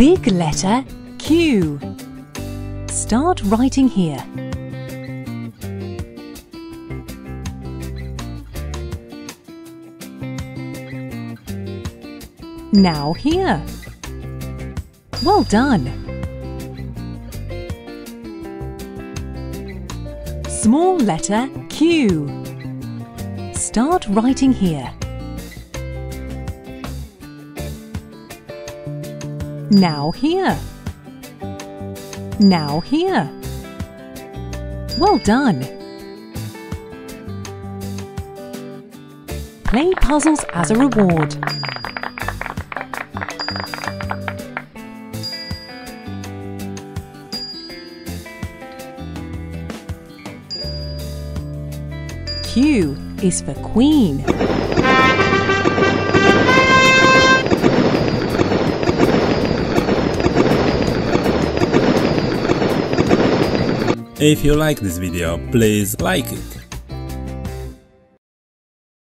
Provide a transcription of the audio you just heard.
Big letter Q. Start writing here. Now here. Well done. Small letter Q. Start writing here. Now here. Now here. Well done. Play puzzles as a reward. Q is for Queen. If you like this video, please like it.